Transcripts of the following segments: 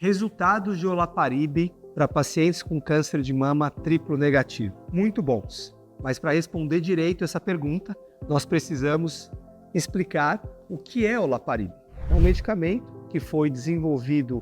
Resultados de olaparib para pacientes com câncer de mama triplo negativo. Muito bons. Mas para responder direito essa pergunta, nós precisamos explicar o que é olaparib. É um medicamento que foi desenvolvido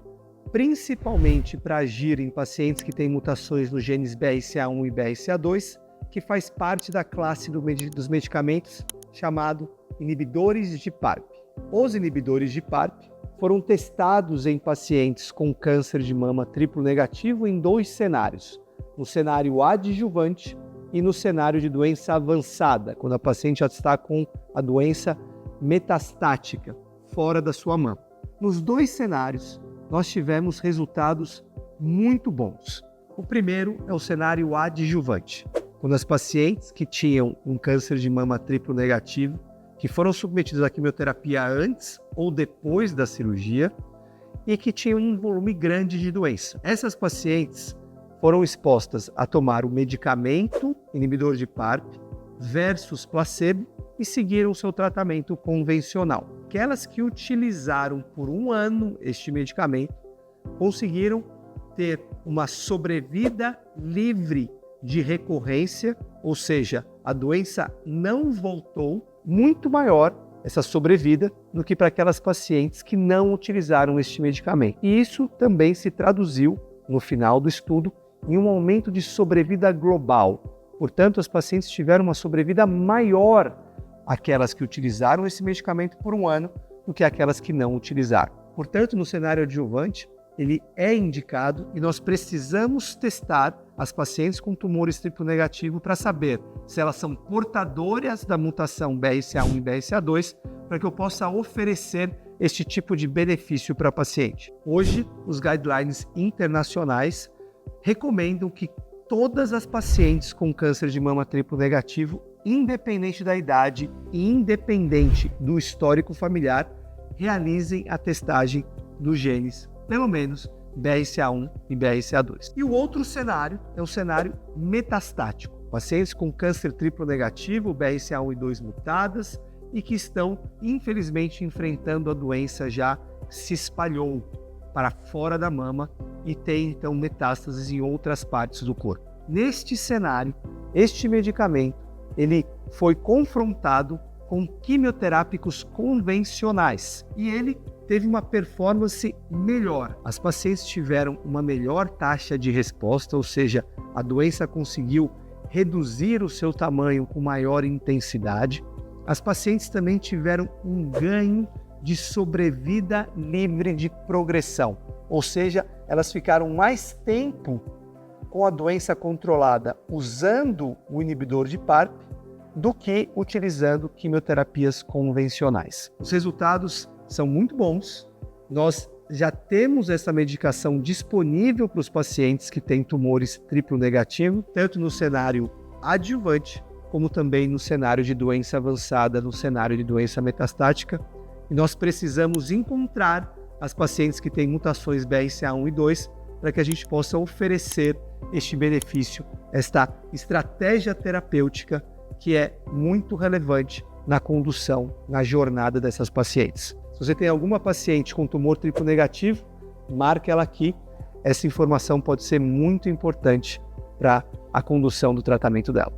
principalmente para agir em pacientes que têm mutações nos genes BRCA1 e BRCA2, que faz parte da classe dos medicamentos chamado inibidores de PARP. Os inibidores de PARP foram testados em pacientes com câncer de mama triplo negativo em dois cenários, no cenário adjuvante e no cenário de doença avançada, quando a paciente já está com a doença metastática, fora da sua mama. Nos dois cenários, nós tivemos resultados muito bons. O primeiro é o cenário adjuvante, quando as pacientes que tinham um câncer de mama triplo negativo, que foram submetidas à quimioterapia antes ou depois da cirurgia e que tinham um volume grande de doença. Essas pacientes foram expostas a tomar o medicamento inibidor de PARP versus placebo e seguiram o seu tratamento convencional. Aquelas que utilizaram por um ano este medicamento conseguiram ter uma sobrevida livre de recorrência, ou seja, a doença não voltou, muito maior essa sobrevida do que para aquelas pacientes que não utilizaram este medicamento. E isso também se traduziu, no final do estudo, em um aumento de sobrevida global. Portanto, as pacientes tiveram uma sobrevida maior aquelas que utilizaram esse medicamento por um ano do que aquelas que não utilizaram. Portanto, no cenário adjuvante, ele é indicado e nós precisamos testar as pacientes com tumores triplo negativo para saber se elas são portadoras da mutação BRCA1 e BRCA2 para que eu possa oferecer este tipo de benefício para a paciente. Hoje, os guidelines internacionais recomendam que todas as pacientes com câncer de mama triplo negativo, independente da idade e independente do histórico familiar, realizem a testagem dos genes, pelo menos BRCA1 e BRCA2. E o outro cenário é o cenário metastático. Pacientes com câncer triplo negativo, BRCA1 e 2 mutadas, e que estão, infelizmente, enfrentando a doença já se espalhou para fora da mama e tem, então, metástases em outras partes do corpo. Neste cenário, este medicamento ele foi confrontado com quimioterápicos convencionais e ele teve uma performance melhor. As pacientes tiveram uma melhor taxa de resposta, ou seja, a doença conseguiu reduzir o seu tamanho com maior intensidade. As pacientes também tiveram um ganho de sobrevida livre de progressão, ou seja, elas ficaram mais tempo com a doença controlada usando o inibidor de PARP do que utilizando quimioterapias convencionais. Os resultados são muito bons. Nós já temos essa medicação disponível para os pacientes que têm tumores triplo negativo, tanto no cenário adjuvante, como também no cenário de doença avançada, no cenário de doença metastática. E nós precisamos encontrar as pacientes que têm mutações BRCA1 e 2 para que a gente possa oferecer este benefício, esta estratégia terapêutica que é muito relevante na condução, na jornada dessas pacientes. Se você tem alguma paciente com tumor triplo negativo, marque ela aqui. Essa informação pode ser muito importante para a condução do tratamento dela.